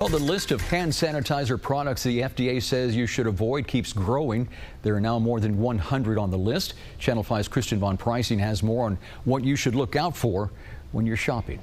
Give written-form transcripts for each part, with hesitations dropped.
Well, the list of hand sanitizer products the FDA says you should avoid keeps growing. There are now more than 100 on the list. Channel 5's Christian Von Preissing has more on what you should look out for when you're shopping.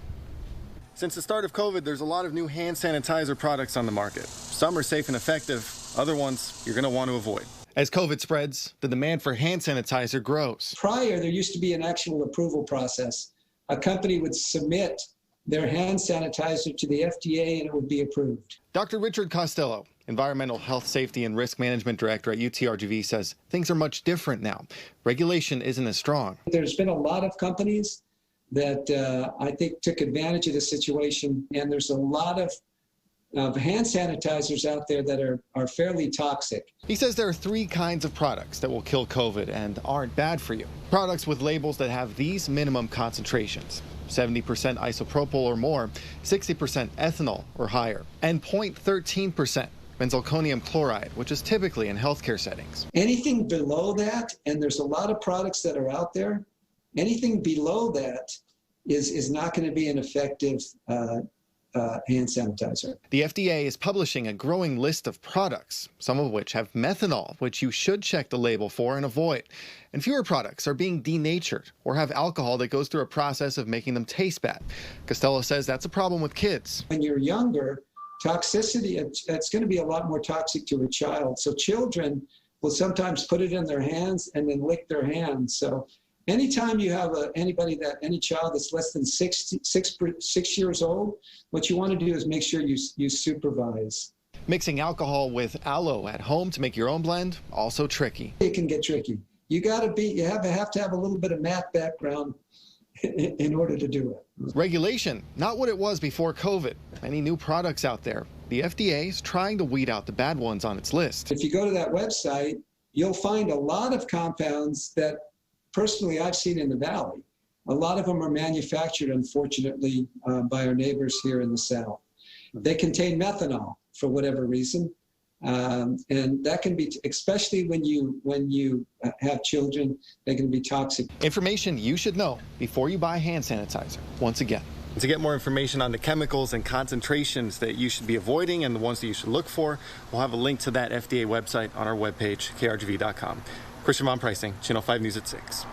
Since the start of COVID, there's a lot of new hand sanitizer products on the market. Some are safe and effective, other ones you're going to want to avoid. As COVID spreads, the demand for hand sanitizer grows. Prior, there used to be an actual approval process. A company would submit their hand sanitizer to the FDA and it would be approved. Dr. Richard Costello, Environmental Health Safety and Risk Management Director at UTRGV, says things are much different now. Regulation isn't as strong. There's been a lot of companies that I think took advantage of the situation, and there's a lot of hand sanitizers out there that are fairly toxic. He says there are three kinds of products that will kill COVID and aren't bad for you. Products with labels that have these minimum concentrations: 70% isopropyl or more, 60% ethanol or higher, and 0.13% benzalkonium chloride, which is typically in healthcare settings. Anything below that, and there's a lot of products that are out there, anything below that is not going to be an effective hand sanitizer. The FDA is publishing a growing list of products, some of which have methanol, which you should check the label for and avoid. And fewer products are being denatured or have alcohol that goes through a process of making them taste bad. Costello says that's a problem with kids. When you're younger, toxicity, it's going to be a lot more toxic to a child. So children will sometimes put it in their hands and then lick their hands. So anytime you have any child that's less than 6 years old, what you want to do is make sure you supervise. Mixing alcohol with aloe at home to make your own blend, also tricky. It can get tricky. You have to have a little bit of math background in order to do it. Regulation, not what it was before COVID. Many new products out there. The FDA is trying to weed out the bad ones on its list. If you go to that website, you'll find a lot of compounds that personally I've seen in the Valley. A lot of them are manufactured, unfortunately, by our neighbors here in the South. They contain methanol for whatever reason. And that can be, especially when you have children, they can be toxic. Information you should know before you buy hand sanitizer. Once again, to get more information on the chemicals and concentrations that you should be avoiding and the ones that you should look for, we'll have a link to that FDA website on our webpage, krgv.com. Christian Von Preissing, Channel 5 News at 6.